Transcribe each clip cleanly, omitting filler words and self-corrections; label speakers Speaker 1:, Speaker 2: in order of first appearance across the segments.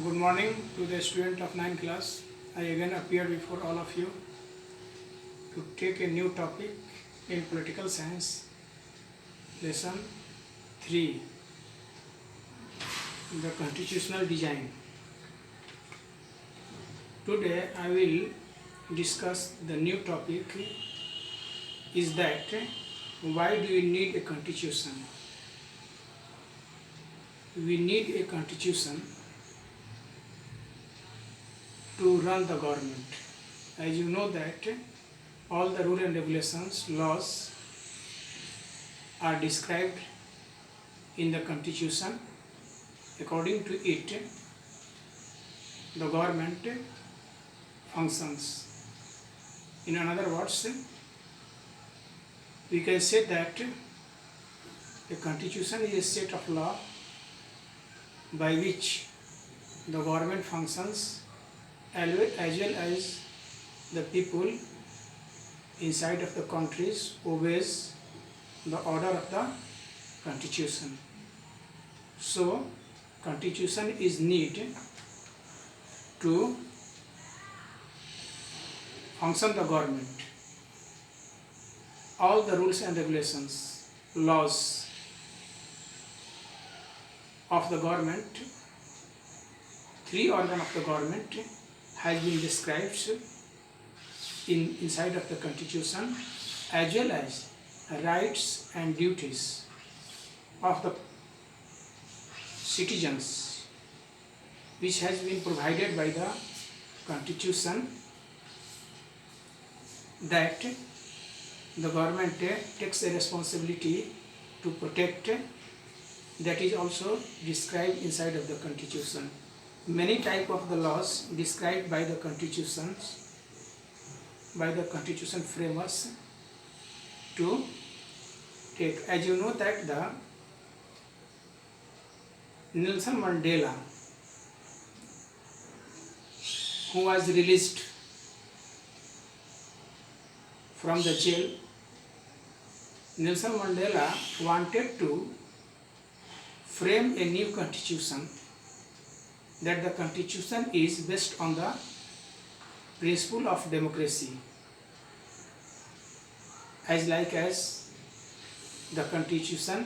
Speaker 1: Good morning to the student of 9th class. I again appear before all of you to take a new topic in political science, lesson 3, the constitutional design. Today I will discuss the new topic is that why do we need a constitution? We need a constitution to run the government. As you know that all the rule and regulations, laws are described in the constitution. According to it, the government functions. In other words, we can say that a constitution is a set of law by which the government functions as well as the people inside of the countries obeys the order of the constitution. So constitution is needed to function the government. All the rules and regulations, laws of the government, three organs of the government has been described inside of the constitution, as well as rights and duties of the citizens, which has been provided by the constitution, that the government takes a responsibility to protect. That is also described inside of the constitution. Many type of the laws described by the constitutions, by the constitution framers to take. As you know that the Nelson Mandela, who was released from the jail, Nelson Mandela wanted to frame a new constitution, that the constitution is based on the principle of democracy, as like as the constitution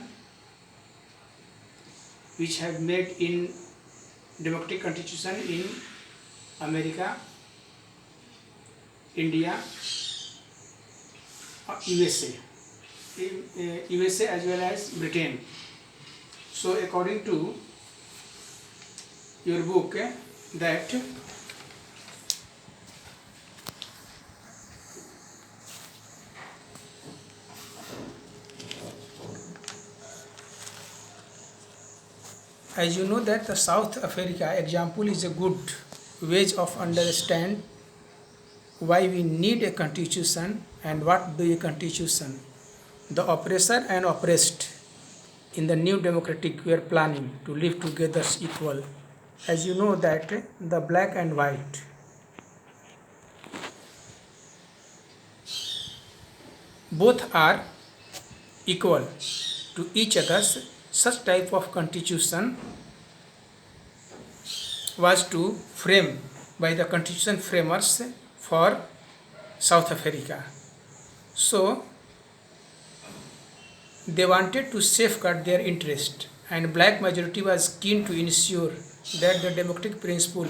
Speaker 1: which have made in democratic constitution in America, India, USA as well as Britain. So according to your book, that as you know that the South Africa example is a good way of understand why we need a constitution and what do a constitution. The oppressor and oppressed in the new democratic we are planning to live together equal. As you know that the black and white, both are equal to each other. Such type of constitution was to frame by the constitution framers for South Africa. So they wanted to safeguard their interest, and black majority was keen to ensure that the democratic principle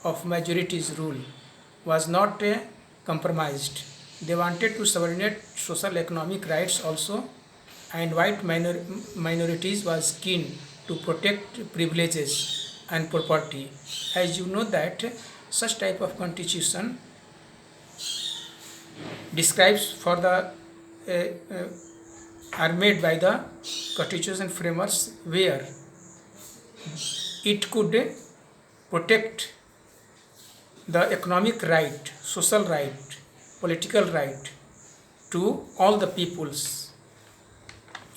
Speaker 1: of majority's rule was not compromised. They wanted to subordinate social economic rights also, and white minorities was keen to protect privileges and property. As you know that such type of constitution describes for the are made by the constitution framers, where it could protect the economic right, social right, political right to all the peoples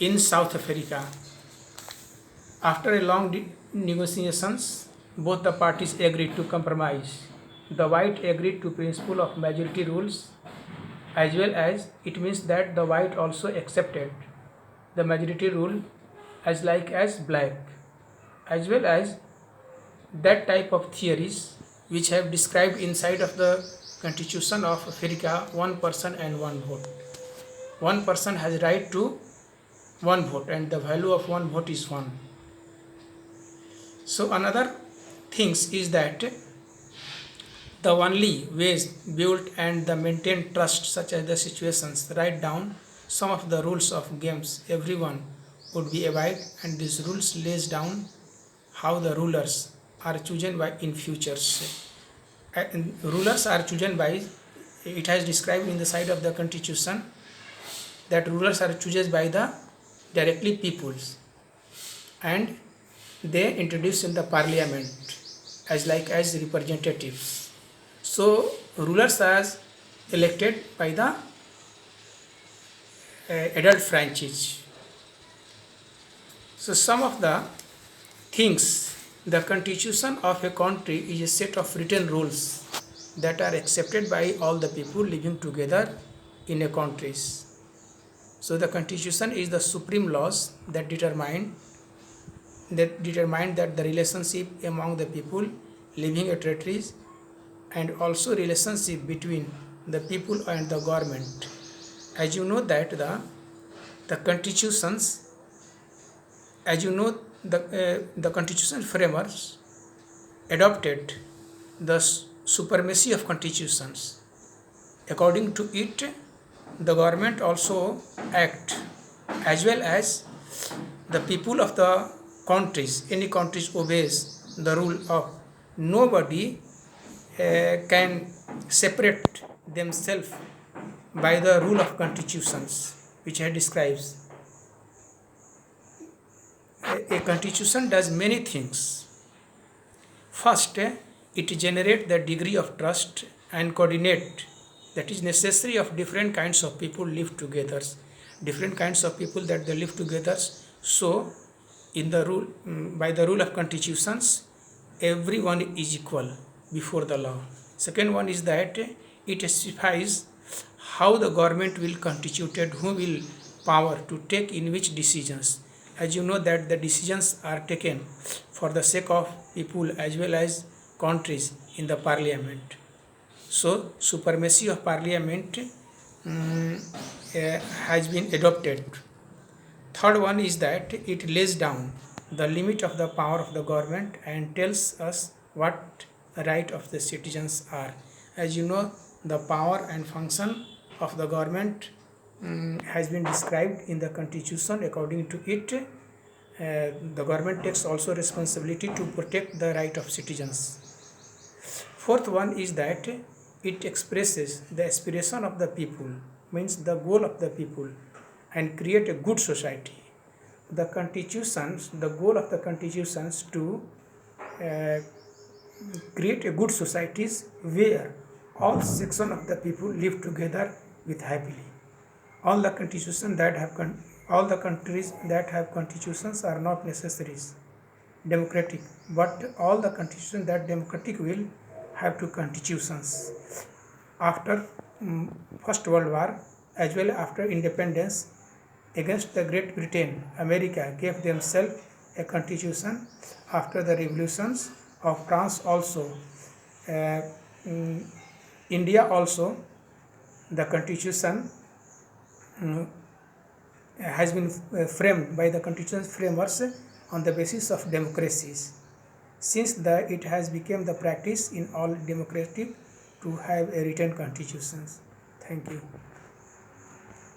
Speaker 1: in South Africa. After a long negotiations, both the parties agreed to compromise. The white agreed to principle of majority rules, as well as it means that the white also accepted the majority rule as like as black, as well as that type of theories which have described inside of the Constitution of Africa, one person and one vote. One person has right to one vote, and the value of one vote is one. So another things is that the only ways build and the maintain trust such as the situations, write down some of the rules of games everyone would be abide, and these rules lays down how the rulers are chosen by in futures. And rulers are chosen by, it has described in the side of the Constitution that rulers are chosen by the directly peoples, and they introduced in the parliament as like as representatives. So rulers are elected by the adult franchise. So some of the things, the constitution of a country is a set of written rules that are accepted by all the people living together in a countries. So the constitution is the supreme laws that determine that the relationship among the people living in territories, and also relationship between the people and the government. As you know that the constitutions, as you know the constitution framers adopted the supremacy of constitutions. According to it, the government also act as well as the people of the countries. Any countries obeys the rule of nobody can separate themselves by the rule of constitutions which I describes. A constitution does many things. First, it generates the degree of trust and coordinate that is necessary of different kinds of people live together. Different kinds of people that they live together. So, in the rule, by the rule of constitutions, everyone is equal before the law. Second one is that it specifies how the government will constituted, who will power to take in which decisions. As you know that the decisions are taken for the sake of people as well as countries in the parliament. So supremacy of parliament has been adopted. Third one is that it lays down the limit of the power of the government and tells us what right of the citizens are. As you know, the power and function of the government has been described in the constitution. According to it, the government takes also responsibility to protect the right of citizens. Fourth one is that it expresses the aspiration of the people, means the goal of the people, and create a good society. The constitutions, the goal of the constitutions to create a good societies where all sections of the people live together with happily. All the constitutions that have all the countries that have constitutions are not necessaries democratic, but all the constitutions that democratic will have two constitutions. After First World War as well after independence, against the Great Britain, America gave themselves a constitution. After the revolutions of France also, India also, the constitution has been framed by the constitution framers on the basis of democracies. Since it has become the practice in all democratic to have a written constitutions. Thank you.